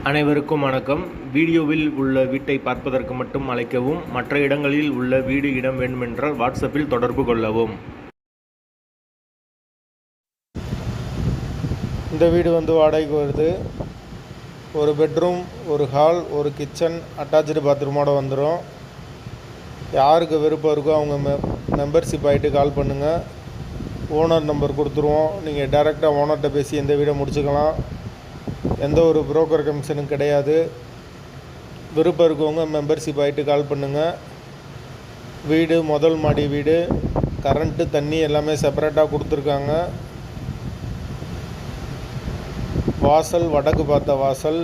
அனைவருக்கும் வணக்கம். வீடியோவில் உள்ள வீட்டை பார்ப்பதற்கு மட்டும் அழைக்கவும். மற்ற இடங்களில் உள்ள வீடு இடம் வேண்டுமென்றால் வாட்ஸ்அப்பில் தொடர்பு கொள்ளவும். இந்த வீடு வாடகைக்கு வருது. ஒரு பெட்ரூம், ஒரு ஹால், ஒரு கிச்சன், அட்டாச்சு பாத்ரூமோடு வந்துடும். யாருக்கு விருப்பம் இருக்கோ அவங்க மெம்பர்ஷிப் ஆகிட்டு கால் பண்ணுங்கள். ஓனர் நம்பர் கொடுத்துருவோம். நீங்கள் டைரெக்டாக ஓனர்கிட்ட பேசி இந்த வீடை முடிச்சுக்கலாம். எந்த ஒரு புரோக்கர் கமிஷனும் கிடையாது. விருப்பம் இருக்கவங்க மெம்பர்ஷிப் ஆகிட்டு கால் பண்ணுங்கள். வீடு முதல் மாடி வீடு. கரண்ட்டு தண்ணி எல்லாமே செப்பரேட்டாக கொடுத்துருக்காங்க. வாசல் வடக்கு பார்த்த வாசல்.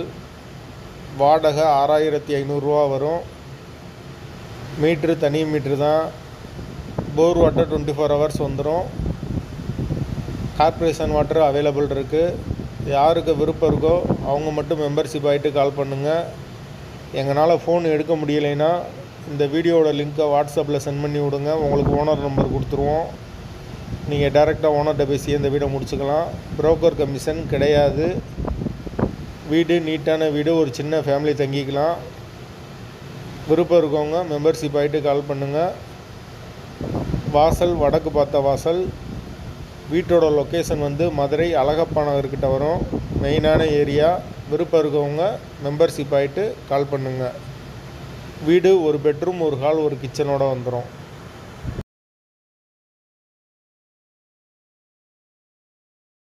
வாடகை 6500 வரும். மீட்ரு தனி மீட்ரு தான். போர் வாட்டர் 24 hours வந்துடும். கார்ப்பரேஷன் வாட்டர் அவைலபிள் இருக்குது. யாருக்கு விருப்பம் இருக்கோ அவங்க மட்டும் மெம்பர்ஷிப் ஆகிட்டு கால் பண்ணுங்கள். எங்களால் ஃபோன் எடுக்க முடியலைன்னா இந்த வீடியோவோட லிங்க்கை வாட்ஸ்அப்பில் சென்ட் பண்ணி விடுங்க. உங்களுக்கு ஓனர் நம்பர் கொடுத்துருவோம். நீங்கள் டைரெக்டாக ஓனர்கிட்ட பேசி இந்த வீடை முடிச்சுக்கலாம். புரோக்கர் கமிஷன் கிடையாது. வீடு நீட்டான வீடு. ஒரு சின்ன ஃபேமிலி தங்கிக்கலாம். விருப்பம் இருக்கவங்க மெம்பர்ஷிப் ஆகிட்டு கால் பண்ணுங்கள். வாசல் வடக்கு பார்த்த வாசல். வீட்டோட லொக்கேஷன் மதுரை அழகப்பா நகர்கிட்ட வரும். மெயினான ஏரியா. விருப்பம் இருக்கவங்க மெம்பர்ஷிப் ஆகிட்டு கால் பண்ணுங்கள். வீடு ஒரு பெட்ரூம், ஒரு ஹால், ஒரு கிச்சனோடு வந்துடும்.